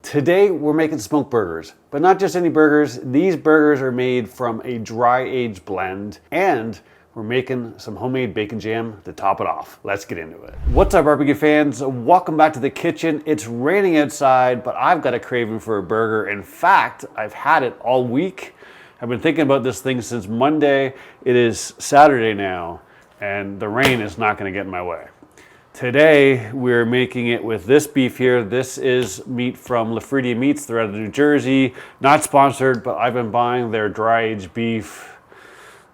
Today we're making smoked burgers, but not just any burgers. These burgers are made from a dry aged blend, and we're making some homemade bacon jam to top it off. Let's get into it. What's up, barbecue fans? Welcome back to the kitchen. It's raining outside, but I've got a craving for a burger. In fact, I've had it all week. I've been thinking about this thing since Monday. It is Saturday now, and the rain is not going to get in my way. Today, we're making it with this beef here. This is meat from Lafredia Meats. They're out of New Jersey. Not sponsored, but I've been buying their dry-aged beef,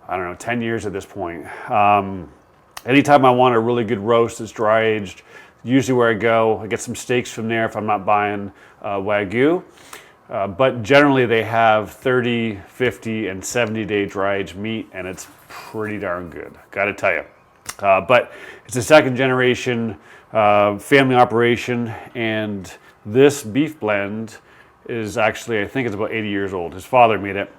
I don't know, 10 years at this point. Anytime I want a really good roast that's dry-aged, usually where I go, I get some steaks from there if I'm not buying Wagyu. But generally, they have 30, 50, and 70-day dry-aged meat, and it's pretty darn good, gotta tell you. But it's a second generation family operation, and this beef blend is actually, I think it's about 80 years old. His father made it.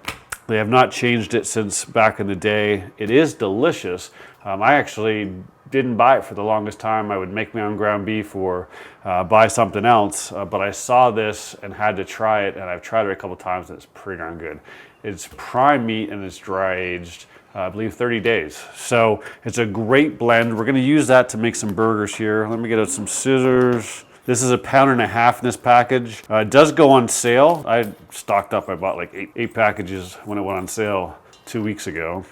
They have not changed it since back in the day. It is delicious. I actually didn't buy it for the longest time. I would make my own ground beef or buy something else, but I saw this and had to try it, and I've tried it a couple times, and it's pretty darn good. It's prime meat and it's dry aged. I believe 30 days. So it's a great blend. We're gonna use that to make some burgers here. Let me get out some scissors. This is 1.5 pounds in this package. It does go on sale. I stocked up, I bought like eight packages when it went on sale 2 weeks ago.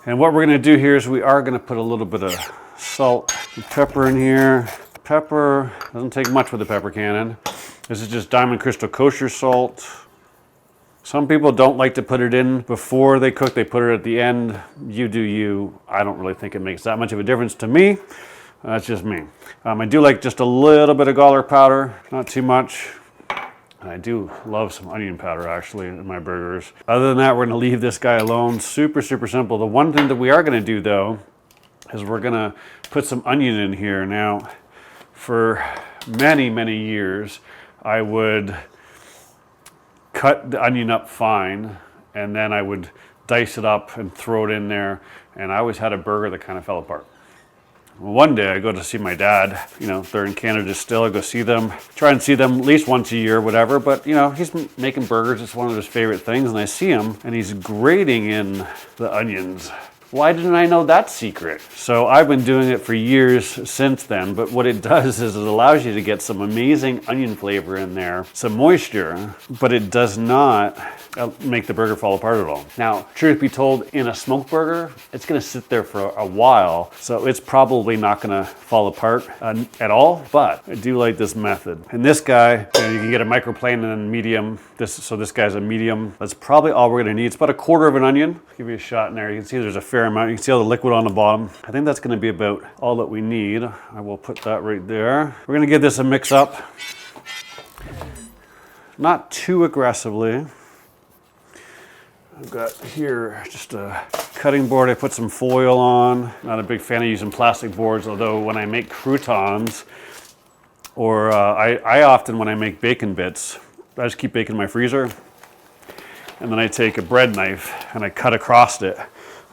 And what we're gonna do here is we are gonna put a little bit of salt and pepper in here. Pepper, doesn't take much with the pepper cannon. This is just Diamond Crystal Kosher salt. Some people don't like to put it in before they cook. They put it at the end. You do you. I don't really think it makes that much of a difference to me. That's just me. I do like just a little bit of garlic powder, not too much. And I do love some onion powder actually in my burgers. Other than that, we're gonna leave this guy alone. Super, super simple. The one thing that we are gonna do though, is we're gonna put some onion in here. Now, for many, many years, I would cut the onion up fine, and then I would dice it up and throw it in there, and I always had a burger that kind of fell apart. Well, one day I go to see my dad, you know, they're in Canada still, I go see them, try and see them at least once a year, whatever, but you know, he's making burgers, it's one of his favorite things, and I see him, and he's grating in the onions. Why didn't I know that secret? So I've been doing it for years since then, but what it does is it allows you to get some amazing onion flavor in there, some moisture, but it does not make the burger fall apart at all. Now, truth be told, in a smoked burger, it's gonna sit there for a while, so it's probably not gonna fall apart at all, but I do like this method. And this guy, you can get a microplane and then medium. So this guy's a medium. That's probably all we're gonna need. It's about 1/4 of an onion. Give you a shot in there. You can see there's a fair amount. You can see all the liquid on the bottom. I think that's gonna be about all that we need. I will put that right there. We're gonna give this a mix up. Not too aggressively. I've got here just a cutting board. I put some foil on. Not a big fan of using plastic boards, although when I make croutons, or I often, when I make bacon bits, I just keep bacon in my freezer, and then I take a bread knife and I cut across it.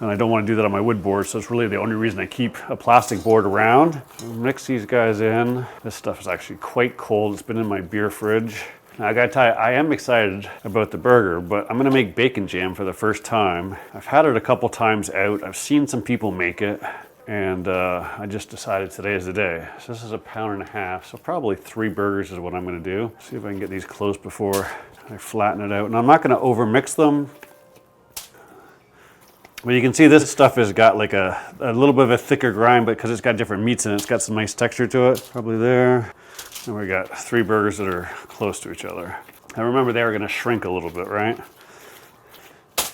And I don't want to do that on my wood board, so it's really the only reason I keep a plastic board around. Mix these guys in. This stuff is actually quite cold. It's been in my beer fridge. Now, I gotta tell you, I am excited about the burger, but I'm gonna make bacon jam for the first time. I've had it a couple times out. I've seen some people make it, and I just decided today is the day. So this is 1.5 pounds, so probably 3 burgers is what I'm gonna do. See if I can get these close before I flatten it out. And I'm not gonna over mix them. But you can see this stuff has got like a little bit of a thicker grind, but because it's got different meats in it, it's got some nice texture to it. Probably there. And we got 3 burgers that are close to each other. Now remember, they are gonna shrink a little bit, right? I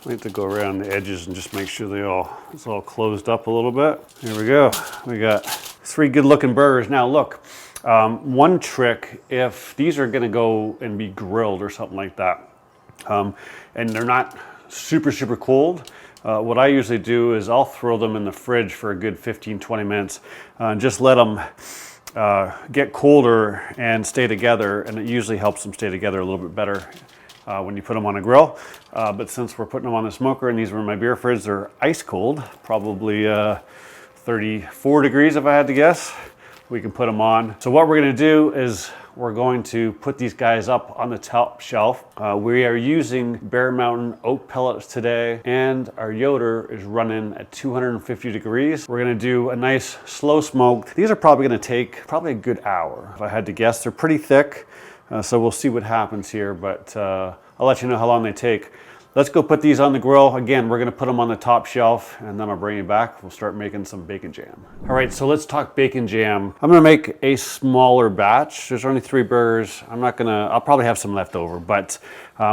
like to go around the edges and just make sure it's all closed up a little bit. Here we go. We got 3 good looking burgers. Now look, one trick, if these are gonna go and be grilled or something like that, and they're not super, super cold, what I usually do is I'll throw them in the fridge for a good 15, 20 minutes and just let them get colder and stay together, and it usually helps them stay together a little bit better when you put them on a grill. But since we're putting them on the smoker and these were in my beer fridge, they're ice cold, probably 34 degrees if I had to guess. We can put them on. So what we're gonna do is we're going to put these guys up on the top shelf. We are using Bear Mountain oak pellets today, and our Yoder is running at 250 degrees. We're gonna do a nice slow smoke. These are probably gonna take a good hour. If I had to guess, they're pretty thick, so we'll see what happens here, but I'll let you know how long they take. Let's go put these on the grill. Again, we're gonna put them on the top shelf, and then I'll bring you back. We'll start making some bacon jam. All right, so let's talk bacon jam. I'm gonna make a smaller batch. There's only 3 burgers. I'll probably have some left over, but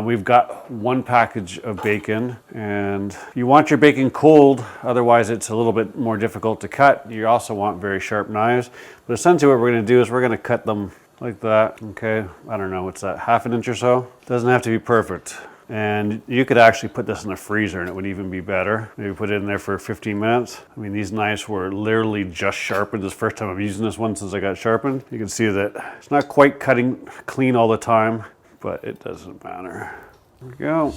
we've got 1 package of bacon, and you want your bacon cold, otherwise it's a little bit more difficult to cut. You also want very sharp knives, but essentially what we're gonna do is we're gonna cut them like that, okay? I don't know, what's that, ½ inch or so? Doesn't have to be perfect. And you could actually put this in the freezer and it would even be better. Maybe put it in there for 15 minutes. I mean, these knives were literally just sharpened. This is the first time I'm using this one since I got sharpened. You can see that it's not quite cutting clean all the time, but it doesn't matter. There we go.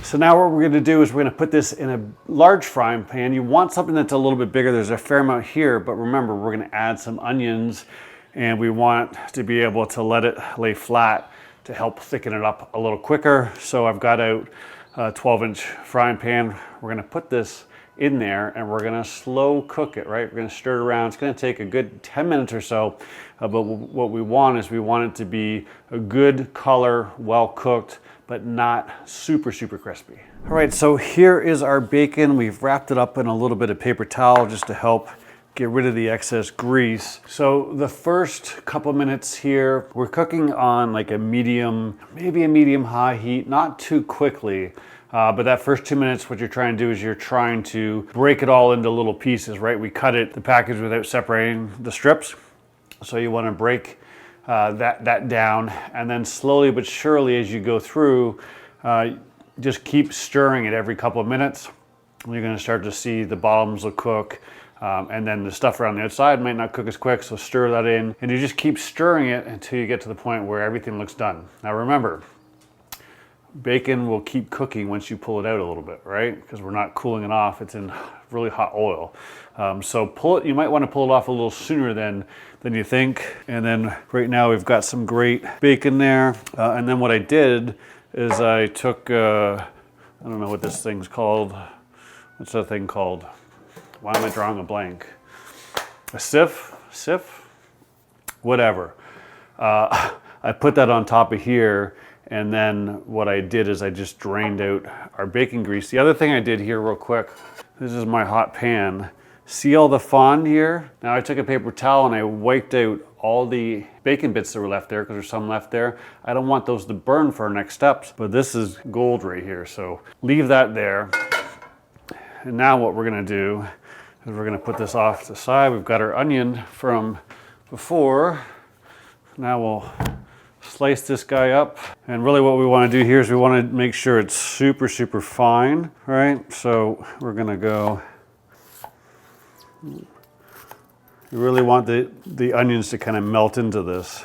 So now what we're gonna do is we're gonna put this in a large frying pan. You want something that's a little bit bigger. There's a fair amount here, but remember, we're gonna add some onions, and we want to be able to let it lay flat to help thicken it up a little quicker. So I've got out a 12-inch frying pan. We're gonna put this in there and we're gonna slow cook it, right? We're gonna stir it around. It's gonna take a good 10 minutes or so, but what we want is we want it to be a good color, well cooked, but not super, super crispy. All right, so here is our bacon. We've wrapped it up in a little bit of paper towel just to help get rid of the excess grease. So the first couple minutes here, we're cooking on like a medium, maybe a medium high heat, not too quickly. But that first 2 minutes, what you're trying to do is you're trying to break it all into little pieces, right? We cut the package without separating the strips. So you want to break that down, and then slowly but surely as you go through, just keep stirring it every couple of minutes. You're going to start to see the bottoms will cook. And then the stuff around the outside might not cook as quick, so stir that in. And you just keep stirring it until you get to the point where everything looks done. Now remember, bacon will keep cooking once you pull it out a little bit, right? Because we're not cooling it off, it's in really hot oil. So you might want to pull it off a little sooner than you think. And then right now we've got some great bacon there. And then what I did is I took, I don't know what this thing's called. What's that thing called? Why am I drawing a blank? A sieve? Whatever. I put that on top of here, and then what I did is I just drained out our bacon grease. The other thing I did here real quick, this is my hot pan. See all the fond here? Now I took a paper towel and I wiped out all the bacon bits that were left there, because there's some left there. I don't want those to burn for our next steps, but this is gold right here, so leave that there. And now what we're gonna do is we're gonna put this off to the side. We've got our onion from before. Now we'll slice this guy up. And really what we wanna do here is we wanna make sure it's super, super fine, right? So we're gonna go, you really want the onions to kind of melt into this.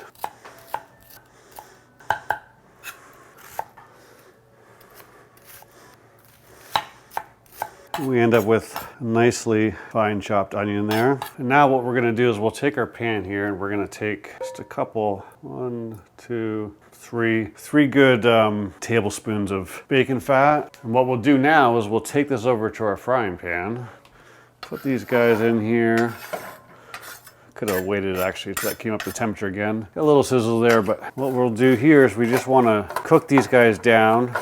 We end up with a nicely fine chopped onion there. And now what we're gonna do is we'll take our pan here and we're gonna take just a couple, 1, 2, 3 good tablespoons of bacon fat. And what we'll do now is we'll take this over to our frying pan, put these guys in here. Could have waited actually till that came up to temperature again. Got a little sizzle there, but what we'll do here is we just wanna cook these guys down.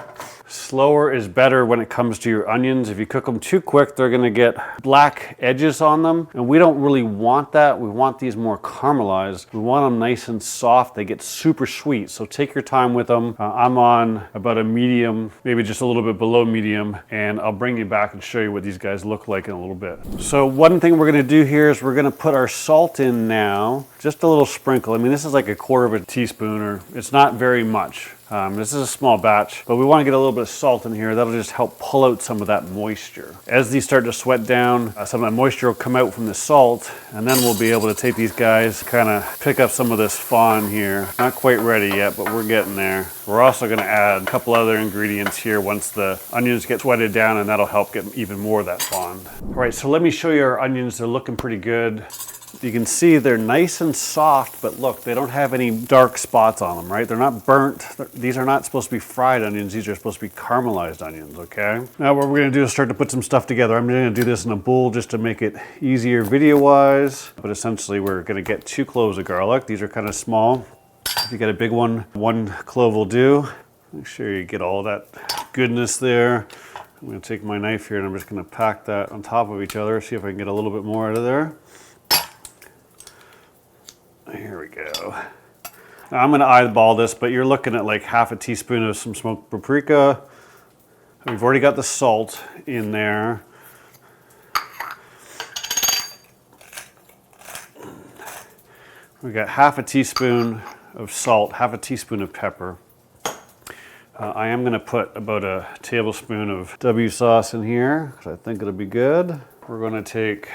Slower is better when it comes to your onions. If you cook them too quick, they're gonna get black edges on them, and we don't really want that. We want these more caramelized. We want them nice and soft. They get super sweet, so take your time with them. I'm on about a medium, maybe just a little bit below medium, and I'll bring you back and show you what these guys look like in a little bit. So one thing we're gonna do here is we're gonna put our salt in now, just a little sprinkle. I mean, this is like a 1/4 teaspoon, or it's not very much. This is a small batch, but we want to get a little bit of salt in here. That'll just help pull out some of that moisture. As these start to sweat down, some of that moisture will come out from the salt, and then we'll be able to take these guys, kind of pick up some of this fond here. Not quite ready yet, but we're getting there. We're also going to add a couple other ingredients here once the onions get sweated down, and that'll help get even more of that fond. All right, so let me show you our onions. They're looking pretty good. You can see they're nice and soft, but look, they don't have any dark spots on them, right? They're not burnt. These are not supposed to be fried onions. These are supposed to be caramelized onions, okay? Now what we're gonna do is start to put some stuff together. I'm gonna do this in a bowl just to make it easier video-wise, but essentially we're gonna get 2 cloves of garlic. These are kind of small. If you get a big one, 1 clove will do. Make sure you get all that goodness there. I'm gonna take my knife here and I'm just gonna pack that on top of each other, see if I can get a little bit more out of there. Here we go. Now I'm going to eyeball this, but you're looking at like half a teaspoon of some smoked paprika. We've already got the salt in there. We got half a teaspoon of salt, half a teaspoon of pepper. I am going to put about a tablespoon of W sauce in here because I think it'll be good. We're going to take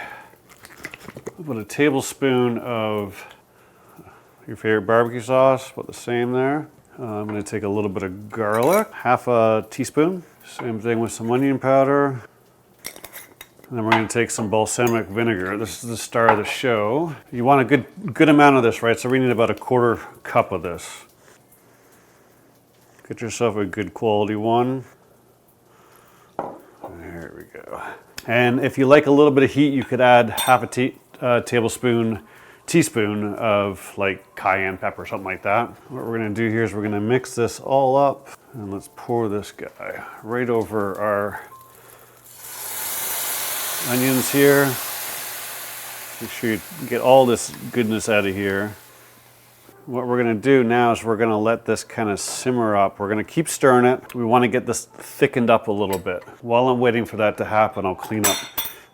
about a tablespoon of your favorite barbecue sauce, about the same there. I'm going to take a little bit of garlic, half a teaspoon. Same thing with some onion powder. And then we're going to take some balsamic vinegar. This is the star of the show. You want a good amount of this, right? So we need about a 1/4 cup of this. Get yourself a good quality one. There we go. And if you like a little bit of heat, you could add half a teaspoon of like cayenne pepper, something like that. What we're gonna do here is we're gonna mix this all up, and let's pour this guy right over our onions here. Make sure you get all this goodness out of here. What we're gonna do now is we're gonna let this kind of simmer up. We're gonna keep stirring it. We wanna get this thickened up a little bit. While I'm waiting for that to happen, I'll clean up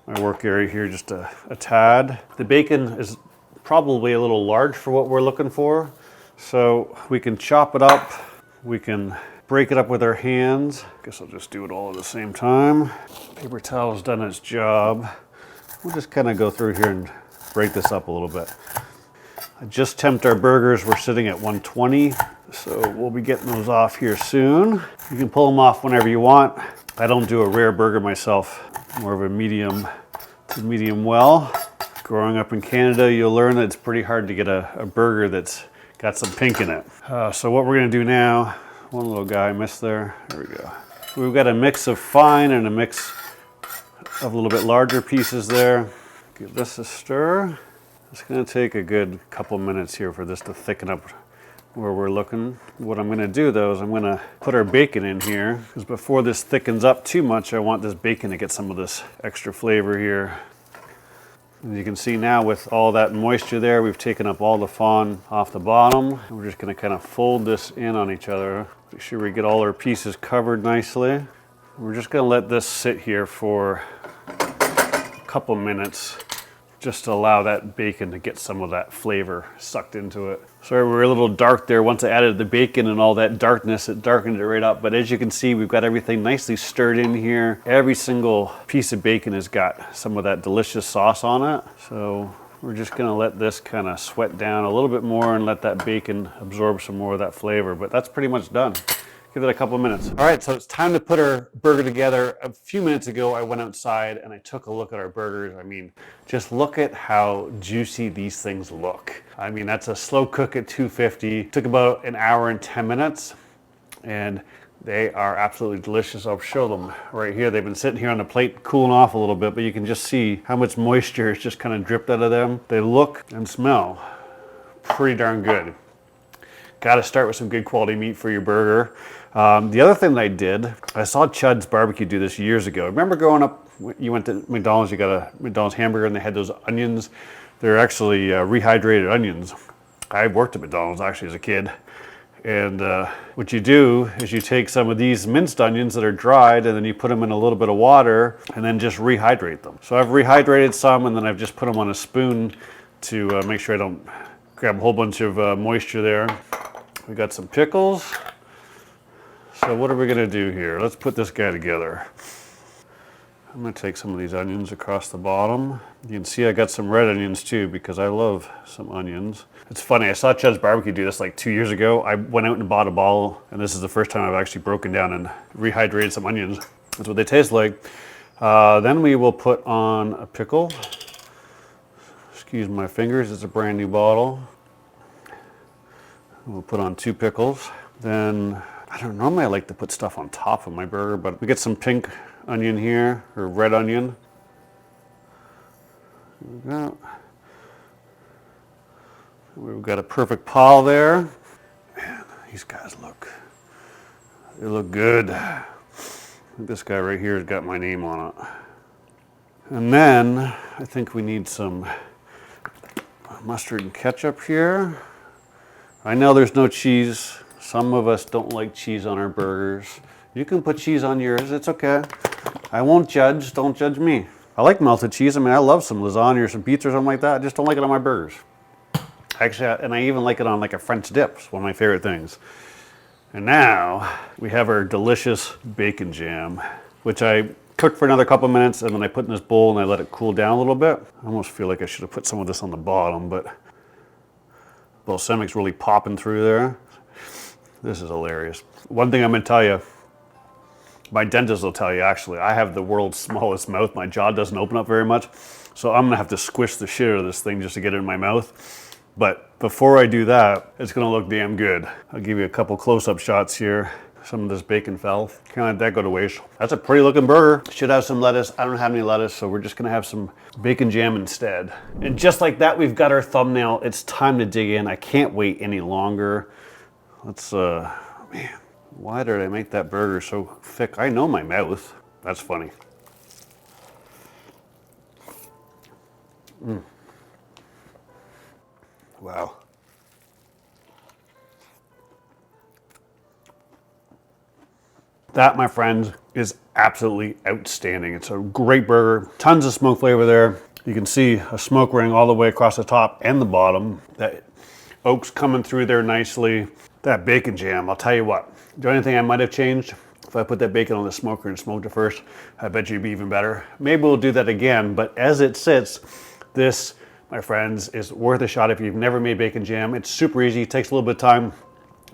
my work area here just a tad. The bacon is probably a little large for what we're looking for. So we can chop it up. We can break it up with our hands. Guess I'll just do it all at the same time. Paper towel's done its job. We'll just kind of go through here and break this up a little bit. I just temped our burgers. We're sitting at 120, so we'll be getting those off here soon. You can pull them off whenever you want. I don't do a rare burger myself, more of a medium to medium well. Growing up in Canada, you'll learn that it's pretty hard to get a burger that's got some pink in it. So what we're gonna do now, one little guy missed there. There we go. We've got a mix of fine and a mix of a little bit larger pieces there. Give this a stir. It's gonna take a good couple minutes here for this to thicken up where we're looking. What I'm gonna do though is I'm gonna put our bacon in here, because before this thickens up too much, I want this bacon to get some of this extra flavor here. As you can see now with all that moisture there, we've taken up all the fond off the bottom. We're just gonna kind of fold this in on each other. Make sure we get all our pieces covered nicely. We're just gonna let this sit here for a couple minutes, just to allow that bacon to get some of that flavor sucked into it. Sorry, we were a little dark there. Once I added the bacon and all that darkness, it darkened it right up. But as you can see, we've got everything nicely stirred in here. Every single piece of bacon has got some of that delicious sauce on it. So we're just gonna let this kind of sweat down a little bit more and let that bacon absorb some more of that flavor. But that's pretty much done. Give it a couple of minutes. All right, so it's time to put our burger together. A few minutes ago, I went outside and I took a look at our burgers. I mean, just look at how juicy these things look. I mean, that's a slow cook at 250. Took about an hour and 10 minutes, and they are absolutely delicious. I'll show them right here. They've been sitting here on the plate cooling off a little bit, but you can just see how much moisture has just kind of dripped out of them. They look and smell pretty darn good. Got to start with some good quality meat for your burger. The other thing that I did, I saw Chud's Barbecue do this years ago. Remember growing up, you went to McDonald's, you got a McDonald's hamburger and they had those onions. They're actually rehydrated onions. I worked at McDonald's actually as a kid. And what you do is you take some of these minced onions that are dried and then you put them in a little bit of water and then just rehydrate them. So I've rehydrated some and then I've just put them on a spoon to make sure I don't grab a whole bunch of moisture there. We got some pickles. So what are we gonna do here? Let's put this guy together. I'm gonna take some of these onions across the bottom. You can see I got some red onions too because I love some onions. It's funny, I saw Ched's Barbecue do this like 2 years ago. I went out and bought a bottle, and this is the first time I've actually broken down and rehydrated some onions. That's what they taste like. Then we will put on a pickle. Excuse my fingers, it's a brand new bottle. We'll put on 2 pickles. Then, I don't know, normally I like to put stuff on top of my burger, but we get some pink onion here, or red onion. There we go. We've got a perfect pile there. Man, these guys they look good. This guy right here has got my name on it. And then I think we need some mustard and ketchup here. I know there's no cheese. Some of us don't like cheese on our burgers. You can put cheese on yours, it's okay. I won't judge, don't judge me. I like melted cheese. I mean, I love some lasagna or some pizza or something like that. I just don't like it on my burgers. Actually, and I even like it on like a French dip. It's one of my favorite things. And now we have our delicious bacon jam, which I cooked for another couple minutes and then I put in this bowl and I let it cool down a little bit. I almost feel like I should have put some of this on the bottom, but balsamic's really popping through there. This is hilarious. One thing I'm gonna tell you, my dentist will tell you actually, I have the world's smallest mouth. My jaw doesn't open up very much. So I'm gonna have to squish the shit out of this thing just to get it in my mouth. But before I do that, it's gonna look damn good. I'll give you a couple close-up shots here. Some of this bacon fell. Can't let that go to waste. That's a pretty looking burger. Should have some lettuce. I don't have any lettuce, so we're just gonna have some bacon jam instead. And just like that, we've got our thumbnail. It's time to dig in. I can't wait any longer. Let's, man, why did I make that burger so thick? I know my mouth. That's funny. Wow. That, my friends, is absolutely outstanding. It's a great burger. Tons of smoke flavor there. You can see a smoke ring all the way across the top and the bottom. That oak's coming through there nicely. That bacon jam, I'll tell you what. The only thing I might have changed, if I put that bacon on the smoker and smoked it first, I bet you it'd be even better. Maybe we'll do that again, but as it sits, this, my friends, is worth a shot if you've never made bacon jam. It's super easy, it takes a little bit of time,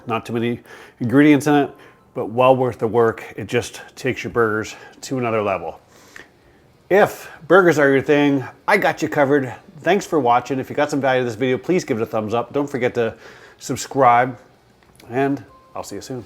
not too many ingredients in it, but well worth the work. It just takes your burgers to another level. If burgers are your thing, I got you covered. Thanks for watching. If you got some value to this video, please give it a thumbs up. Don't forget to subscribe, and I'll see you soon.